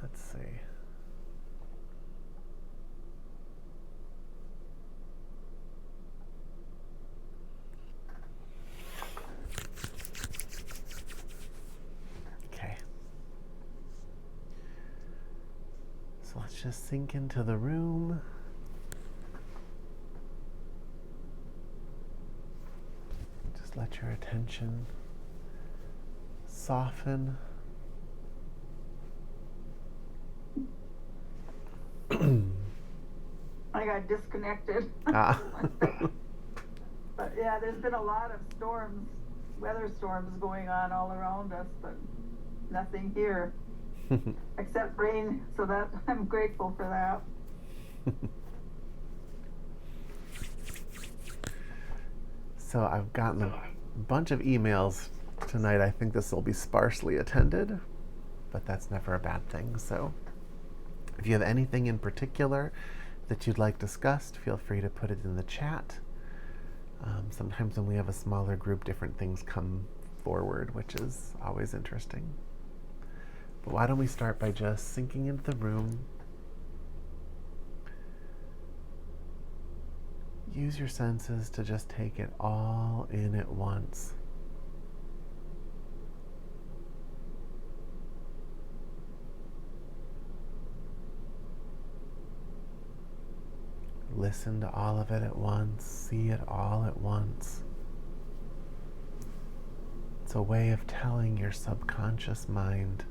Let's see. Okay. So let's just sink into the room. Just let your attention soften. I got disconnected. Ah. But yeah, there's been a lot of storms, weather storms going on all around us, but nothing here except rain, so that I'm grateful for that. So I've gotten a bunch of emails tonight. I think this will be sparsely attended, but that's never a bad thing. So if you have anything in particular that you'd like discussed, feel free to put it in the chat. Sometimes when we have a smaller group, different things come forward, which is always interesting. But why don't we start by just sinking into the room. Use your senses to just take it all in at once. Listen to all of it at once. See it all at once. It's a way of telling your subconscious mind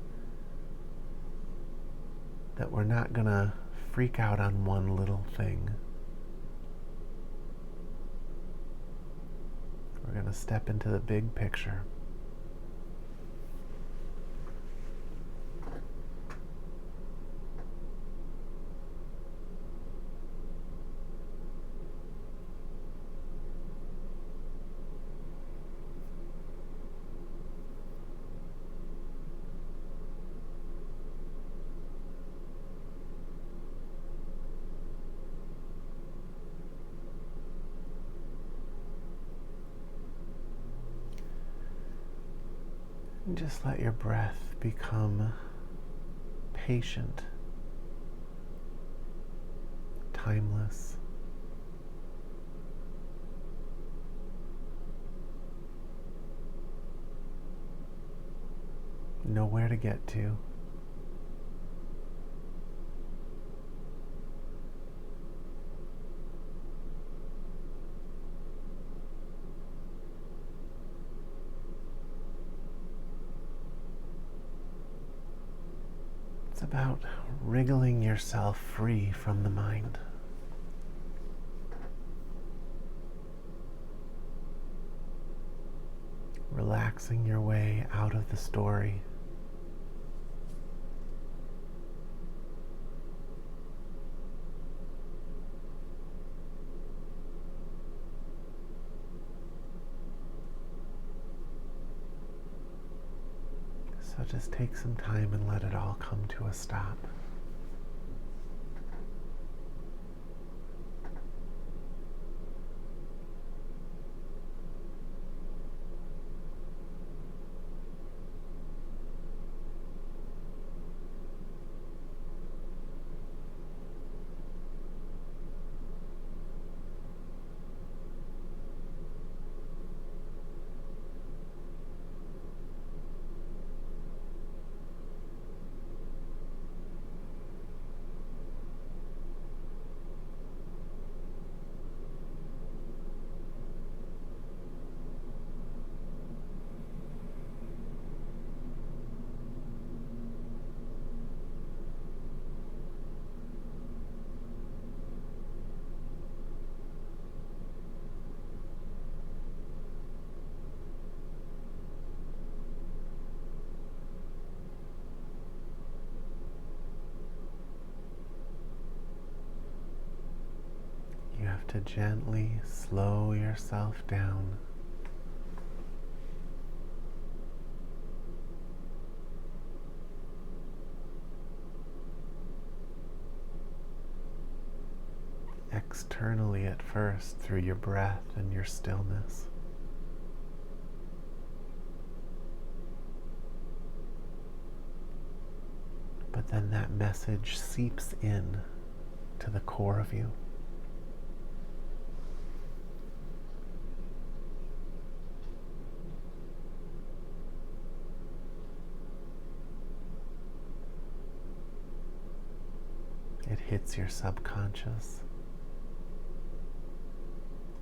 that we're not going to freak out on one little thing. We're going to step into the big picture. And just let your breath become patient, timeless. Know where to get to. It's about wriggling yourself free from the mind. Relaxing your way out of the story. So just take some time and let it all come to a stop. You have to gently slow yourself down. Externally at first through your breath and your stillness. but then that message seeps in to the core of you. It hits your subconscious.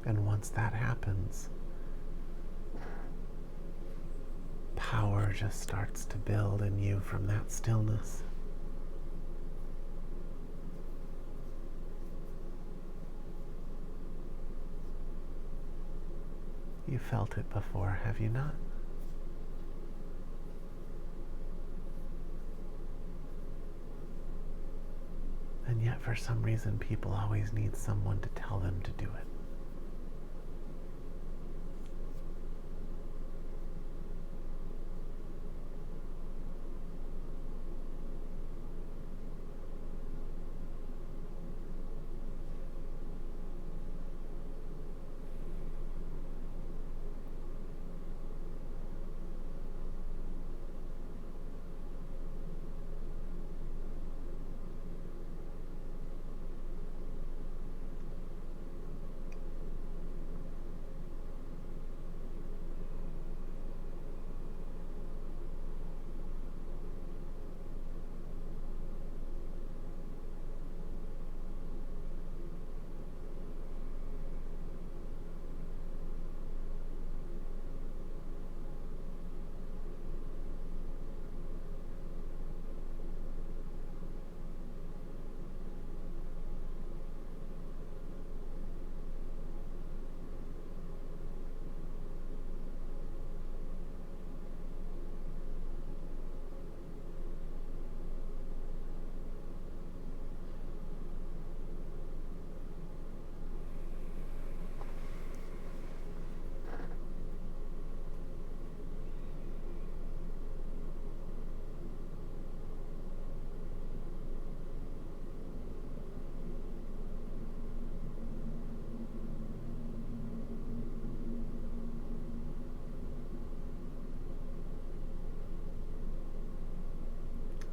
And once that happens, power just starts to build in you from that stillness. You felt it before, have you not? And yet, for some reason, people always need someone to tell them to do it.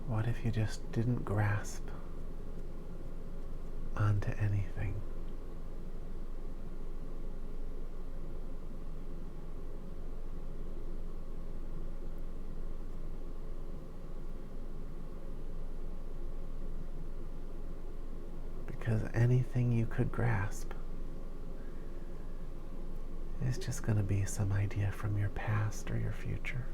What if you just didn't grasp onto anything? Because anything you could grasp is just going to be some idea from your past or your future.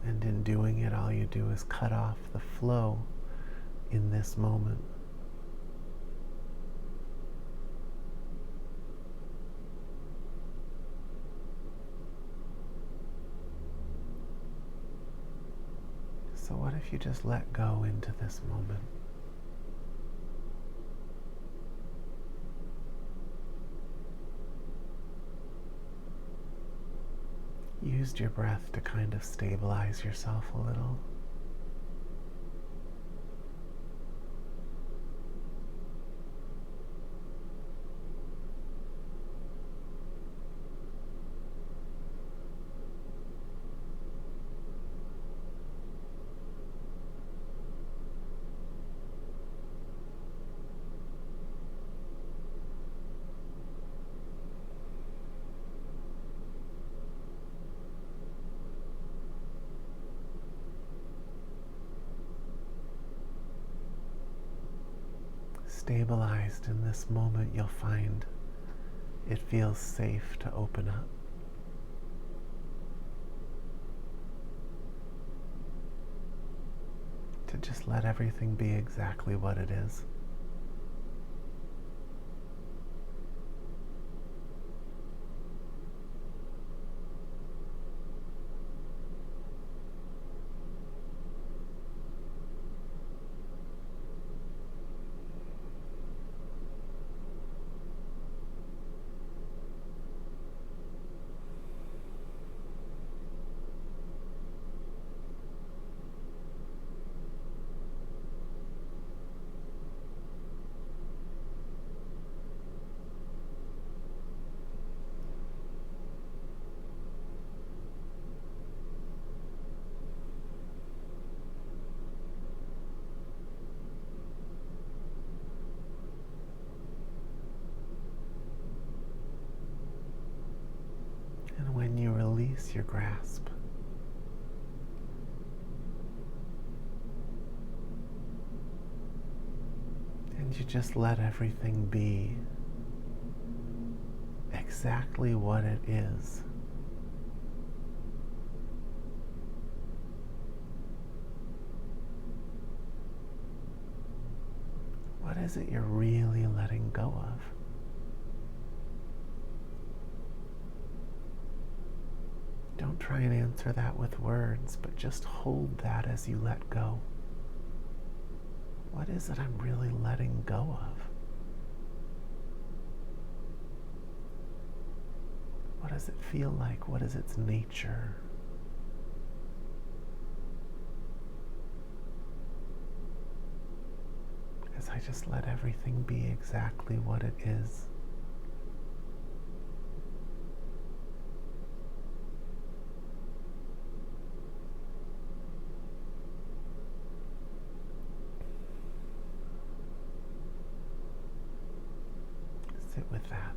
And in doing it, all you do is cut off the flow in this moment. So what if you just let go into this moment? Used your breath to kind of stabilize yourself a little. Stabilized in this moment, you'll find it feels safe to open up. To just let everything be exactly what it is. your grasp. And you just let everything be exactly what it is. What is it you're really letting go of? Don't try and answer that with words, but just hold that as you let go. What is it I'm really letting go of? What does it feel like? What is its nature? As I just let everything be exactly what it is. Sit with that.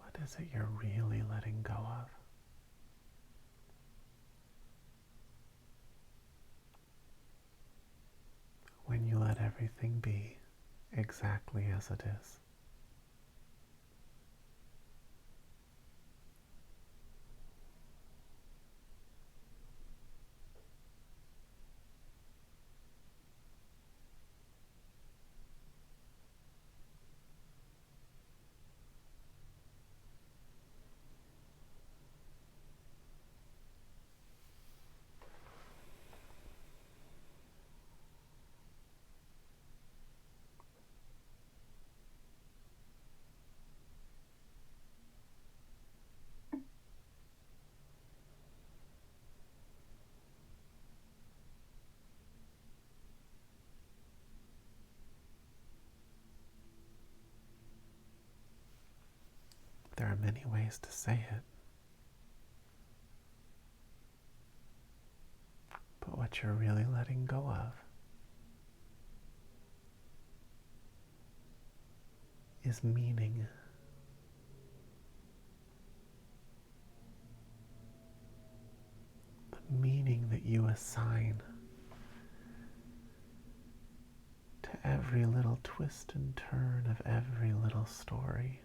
What is it you're really letting go of? When you let everything be exactly as it is. There are many ways to say it. But what you're really letting go of is meaning. The meaning that you assign to every little twist and turn of every little story.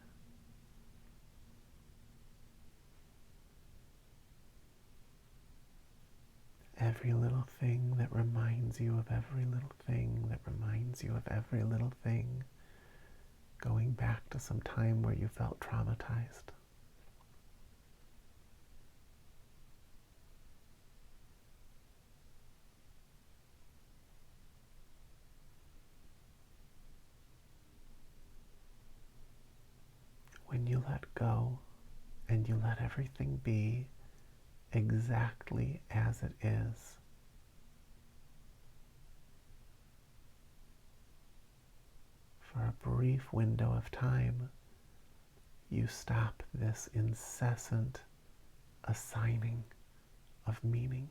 every little thing that reminds you of every little thing that reminds you of every little thing, going back to some time where you felt traumatized. When you let go and you let everything be exactly as it is, for a brief window of time, you stop this incessant assigning of meaning.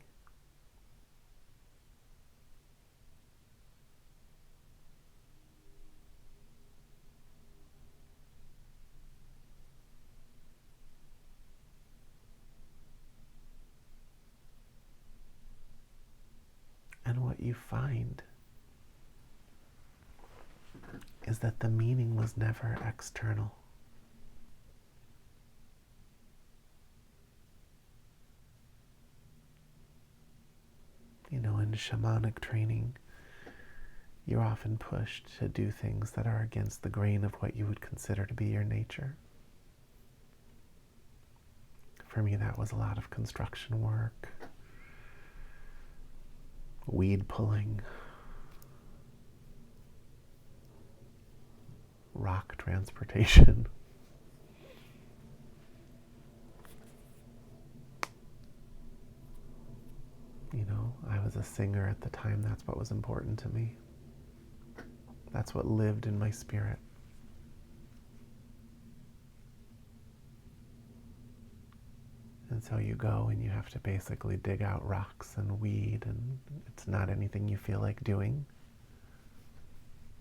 And what you find is that the meaning was never external. You know, in shamanic training, you're often pushed to do things that are against the grain of what you would consider to be your nature. For me, that was a lot of construction work, weed pulling, rock transportation. You know, I was a singer at the time. That's what was important to me. That's what lived in my spirit. And so you go and you have to basically dig out rocks and weed, and it's not anything you feel like doing.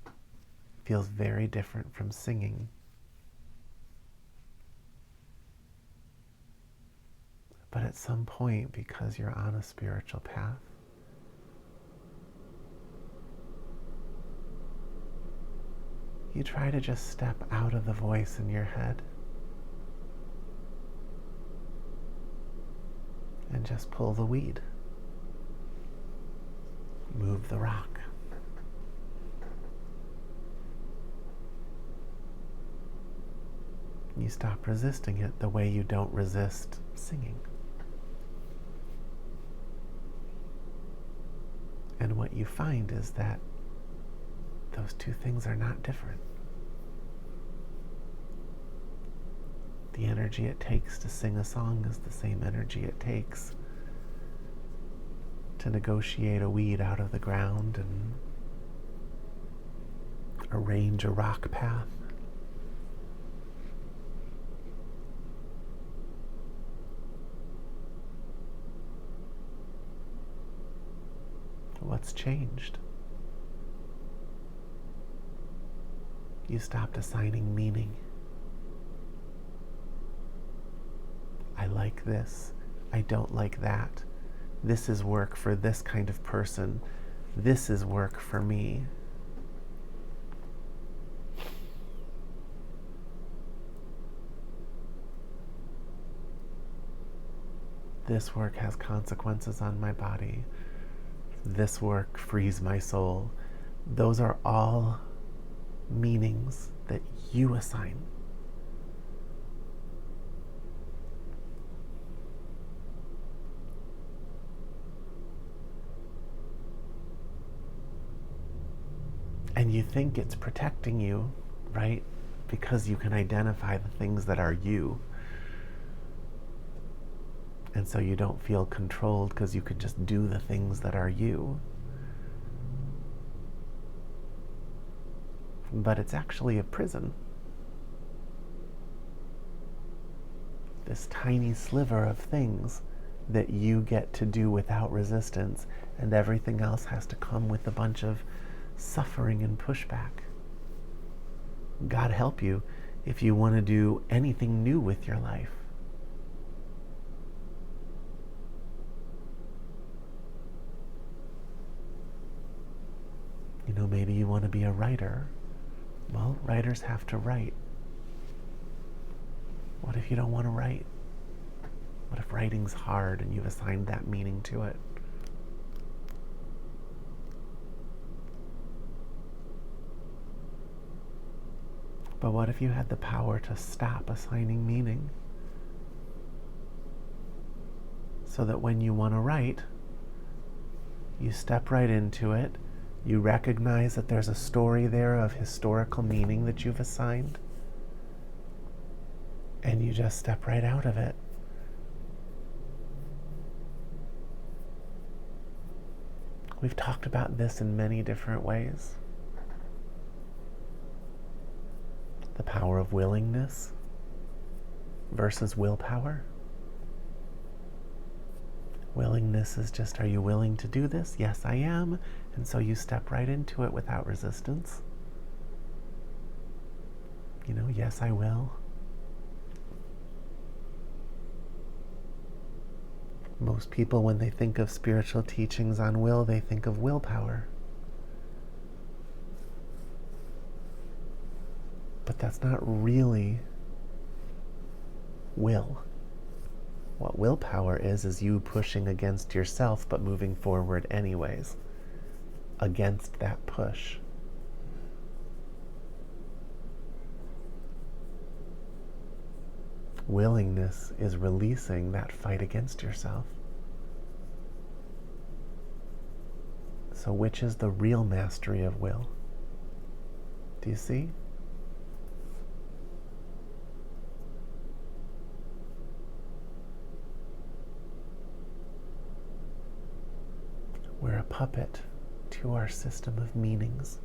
It feels very different from singing. But at some point, because you're on a spiritual path, you try to just step out of the voice in your head and just pull the weed, move the rock. You stop resisting it the way you don't resist singing. And what you find is that those two things are not different. The energy it takes to sing a song is the same energy it takes to negotiate a weed out of the ground and arrange a rock path. What's changed? You stopped assigning meaning. I like this. I don't like that. This is work for this kind of person. This is work for me. This work has consequences on my body. This work frees my soul. Those are all meanings that you assign. And you think it's protecting you, right? Because you can identify the things that are you. And so you don't feel controlled because you could just do the things that are you. But it's actually a prison. This tiny sliver of things that you get to do without resistance, and everything else has to come with a bunch of suffering and pushback. God help you if you want to do anything new with your life. You know, maybe you want to be a writer. Well, writers have to write. What if you don't want to write? What if writing's hard and you've assigned that meaning to it? But what if you had the power to stop assigning meaning? So that when you want to write, you step right into it. You recognize that there's a story there of historical meaning that you've assigned, and you just step right out of it. We've talked about this in many different ways. The power of willingness versus willpower. Willingness is just, are you willing to do this? Yes, I am. And so you step right into it without resistance. Yes, I will. Most people, when they think of spiritual teachings on will, they think of willpower. But that's not really will. What willpower is you pushing against yourself but moving forward anyways, against that push. Willingness is releasing that fight against yourself. So which is the real mastery of will? Do you see? We're a puppet to our system of meanings.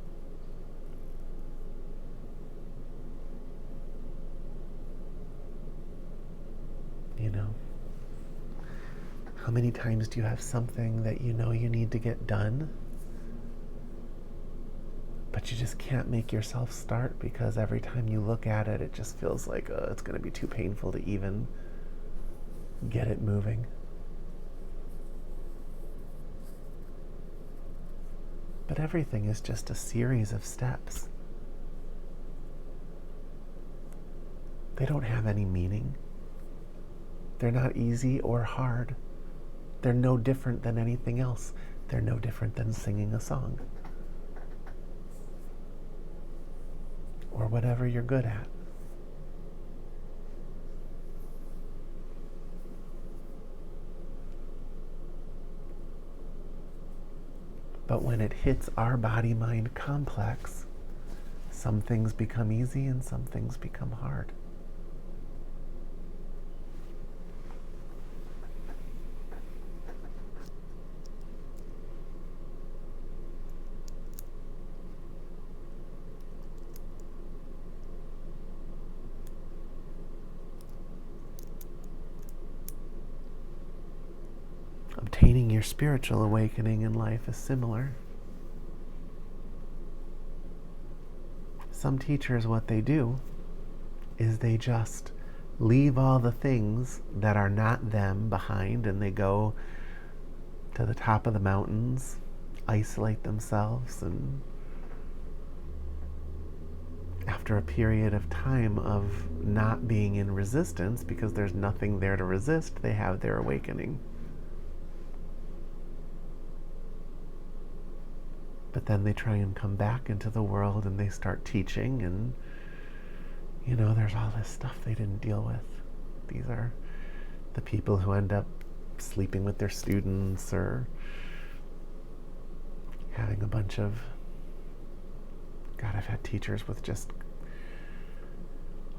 How many times do you have something that you need to get done, but you just can't make yourself start because every time you look at it, it just feels like it's going to be too painful to even get it moving? But everything is just a series of steps. They don't have any meaning. They're not easy or hard. They're no different than anything else. They're no different than singing a song. Or whatever you're good at. But when it hits our body-mind complex, some things become easy and some things become hard. Obtaining your spiritual awakening in life is similar. Some teachers, what they do is they just leave all the things that are not them behind, and they go to the top of the mountains, isolate themselves, and after a period of time of not being in resistance, because there's nothing there to resist, they have their awakening. But then they try and come back into the world and they start teaching, and there's all this stuff they didn't deal with. These are the people who end up sleeping with their students or having a bunch of, I've had teachers with just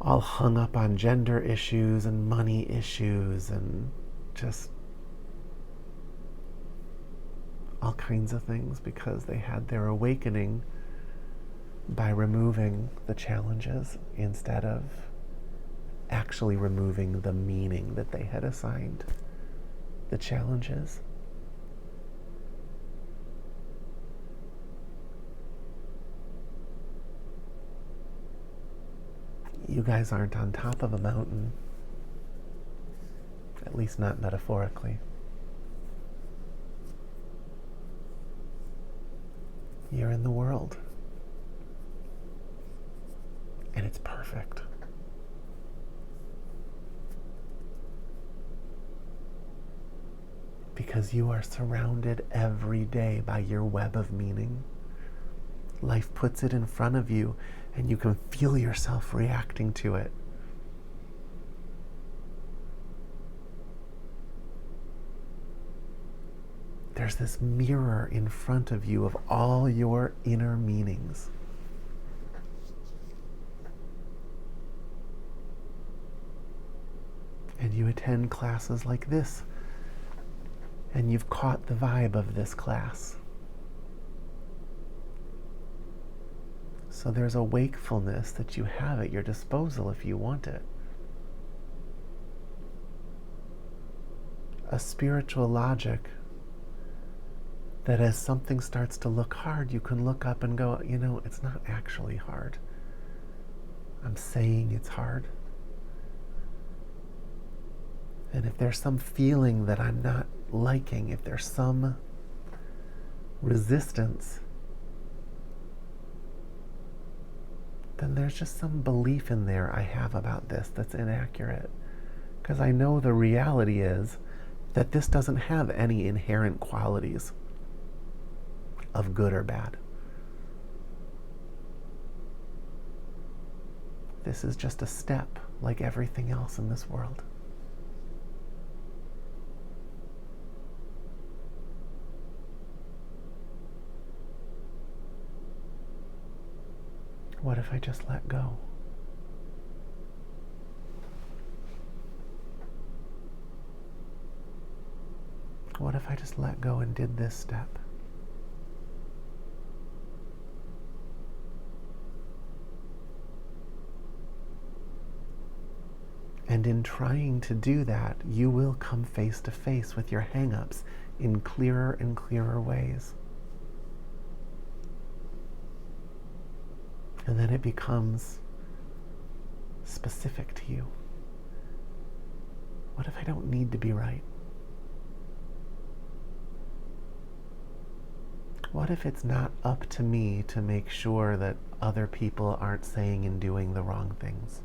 all hung up on gender issues and money issues and just all kinds of things because they had their awakening by removing the challenges instead of actually removing the meaning that they had assigned the challenges. You guys aren't on top of a mountain, at least not metaphorically. You're in the world. And it's perfect. Because you are surrounded every day by your web of meaning. Life puts it in front of you, and you can feel yourself reacting to it. There's this mirror in front of you of all your inner meanings. And you attend classes like this, and you've caught the vibe of this class. So there's a wakefulness that you have at your disposal if you want it. A spiritual logic that as something starts to look hard, you can look up and go, you know, it's not actually hard. I'm saying it's hard. And if there's some feeling that I'm not liking, if there's some resistance, then there's just some belief in there I have about this that's inaccurate. Because I know the reality is that this doesn't have any inherent qualities of good or bad. This is just a step like everything else in this world. What if I just let go? What if I just let go and did this step? And in trying to do that, you will come face to face with your hang-ups in clearer and clearer ways. And then it becomes specific to you. What if I don't need to be right? What if it's not up to me to make sure that other people aren't saying and doing the wrong things?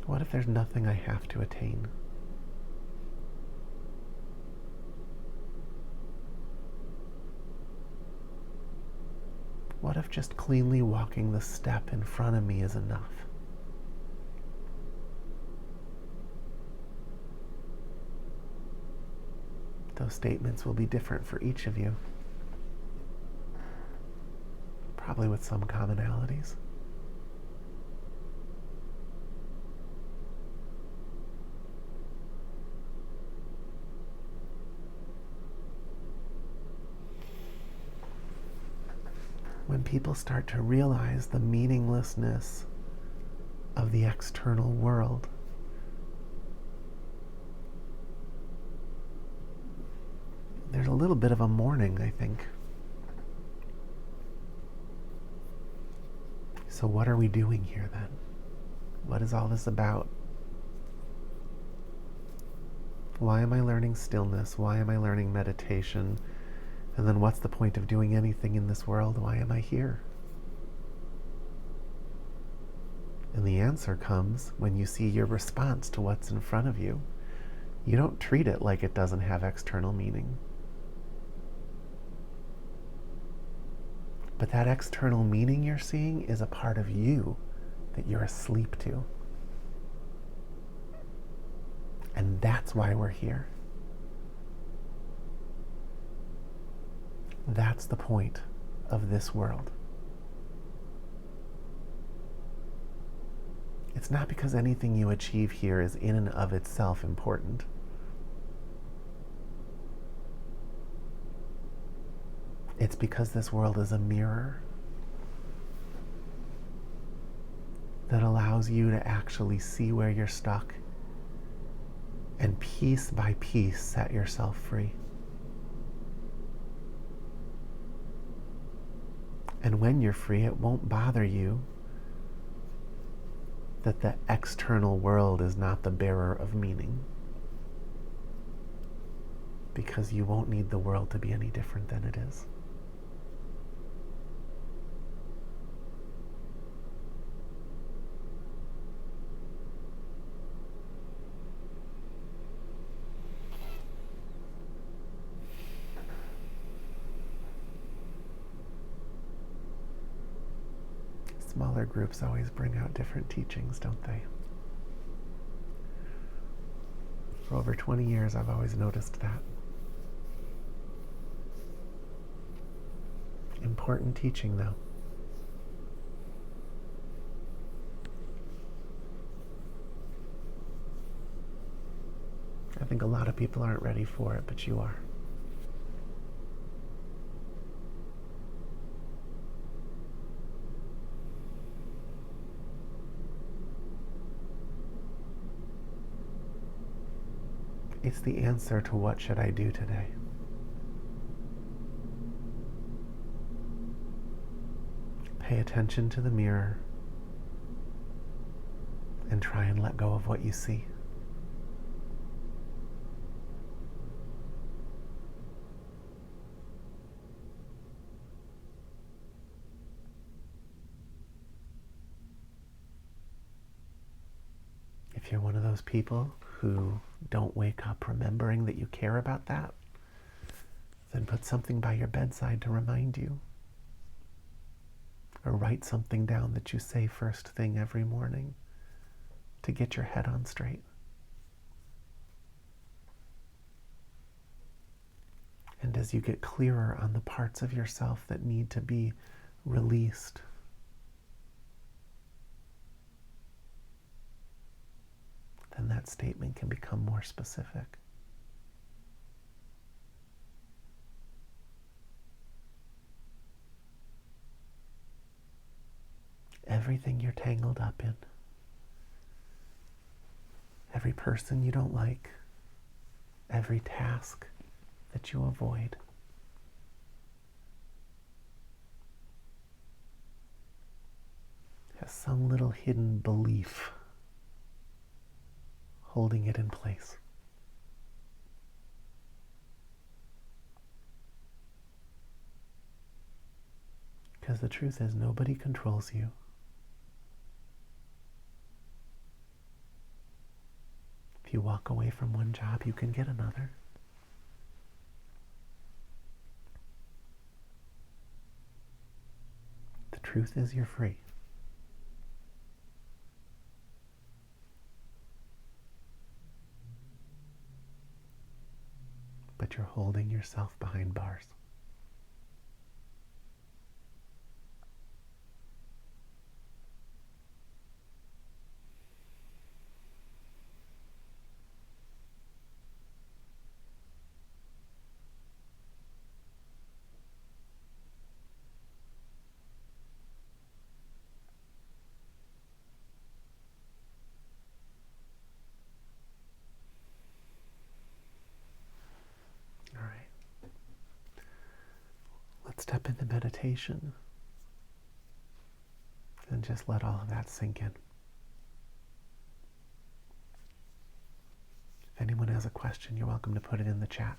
What if there's nothing I have to attain? What if just cleanly walking the step in front of me is enough? Those statements will be different for each of you, probably with some commonalities. When people start to realize the meaninglessness of the external world, there's a little bit of a mourning, I think. So what are we doing here then? What is all this about? Why am I learning stillness? Why am I learning meditation? And then what's the point of doing anything in this world? Why am I here? And the answer comes when you see your response to what's in front of you. You don't treat it like it doesn't have external meaning. But that external meaning you're seeing is a part of you that you're asleep to. And that's why we're here. That's the point of this world. It's not because anything you achieve here is in and of itself important. It's because this world is a mirror that allows you to actually see where you're stuck and piece by piece set yourself free. And when you're free, it won't bother you that the external world is not the bearer of meaning, because you won't need the world to be any different than it is. Smaller groups always bring out different teachings, don't they? For over 20 years, I've always noticed that. Important teaching, though. I think a lot of people aren't ready for it, but you are. It's the answer to what should I do today. Pay attention to the mirror and try and let go of what you see. If you're one of those people who don't wake up remembering that you care about that, then put something by your bedside to remind you. Or write something down that you say first thing every morning to get your head on straight. And as you get clearer on the parts of yourself that need to be released, then that statement can become more specific. Everything you're tangled up in, every person you don't like, every task that you avoid, has some little hidden belief holding it in place. Because the truth is, nobody controls you. If you walk away from one job, you can get another. The truth is, you're free. But you're holding yourself behind bars. All right. Let's step into meditation and just let all of that sink in. If anyone has a question, you're welcome to put it in the chat.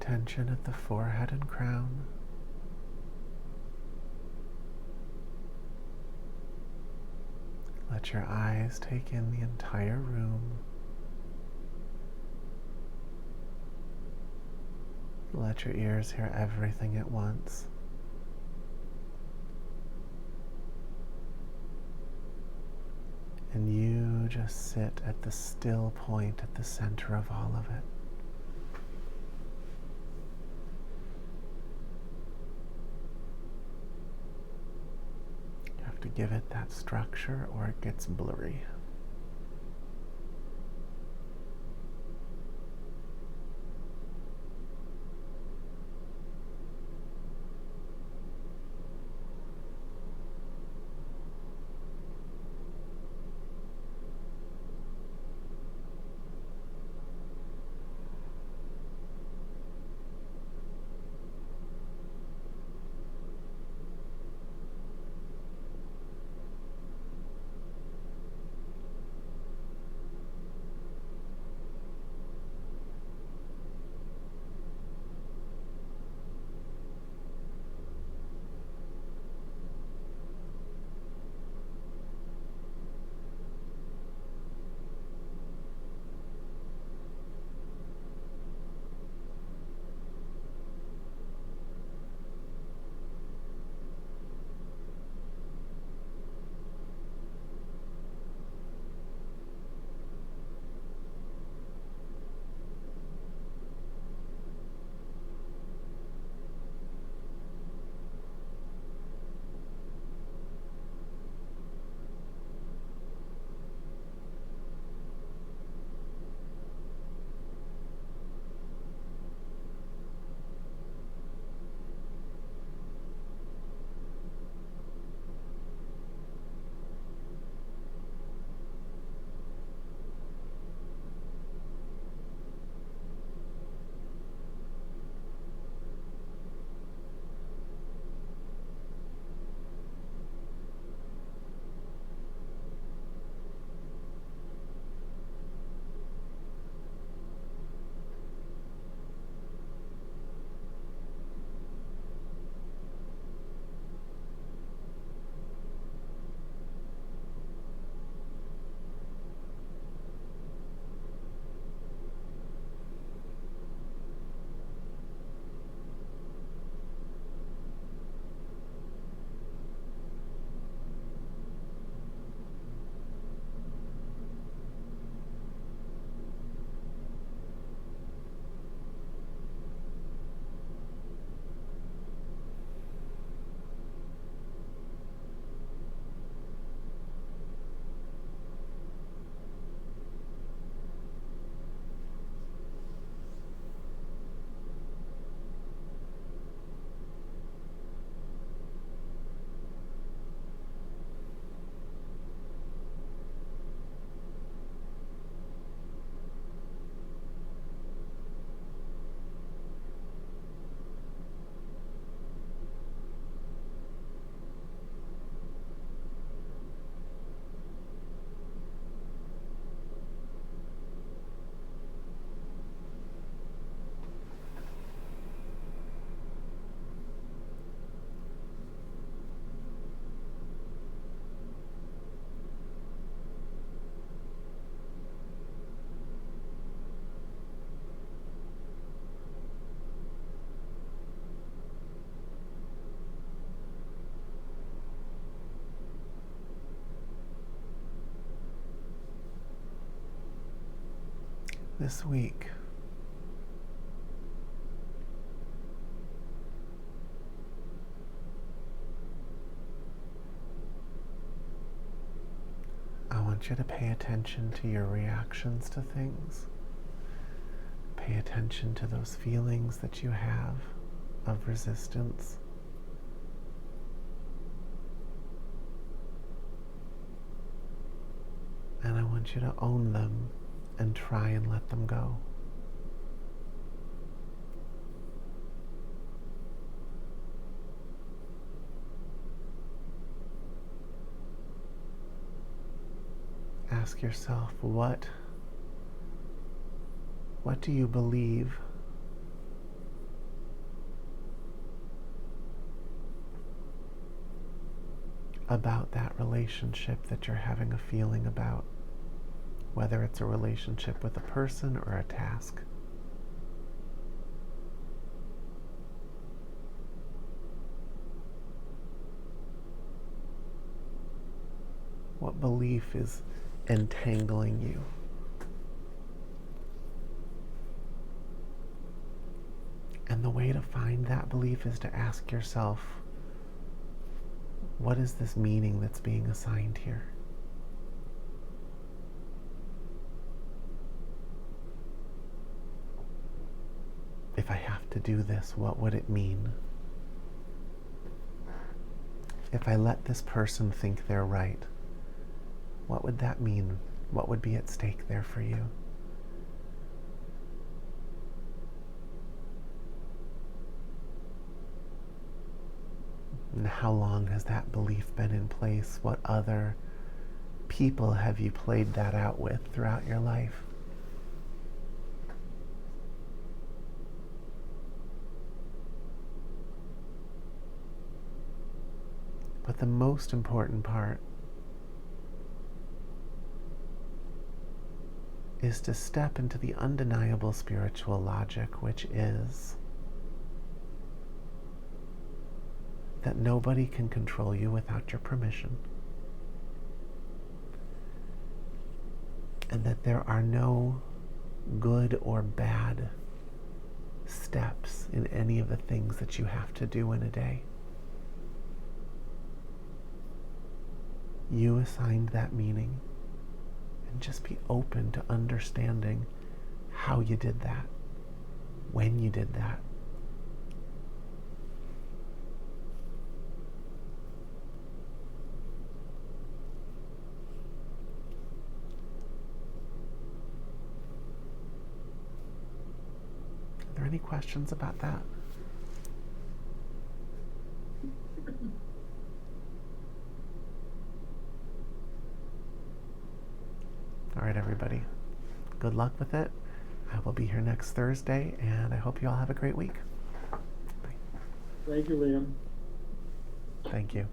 attention at the forehead and crown. Let your eyes take in the entire room. Let your ears hear everything at once. And you just sit at the still point at the center of all of it. You have to give it that structure or it gets blurry. This week, I want you to pay attention to your reactions to things. Pay attention to those feelings that you have of resistance. And I want you to own them and try and let them go. Ask yourself, what do you believe about that relationship that you're having a feeling about, whether it's a relationship with a person or a task. What belief is entangling you? And the way to find that belief is to ask yourself, what is this meaning that's being assigned here? If I have to do this, what would it mean? If I let this person think they're right, what would that mean? What would be at stake there for you? And how long has that belief been in place? What other people have you played that out with throughout your life? But the most important part is to step into the undeniable spiritual logic, which is that nobody can control you without your permission, and that there are no good or bad steps in any of the things that you have to do in a day. You assigned that meaning, and just be open to understanding how you did that, when you did that. Are there any questions about that? All right, everybody. Good luck with it. I will be here next Thursday, and I hope you all have a great week. Bye. Thank you, Liam. Thank you.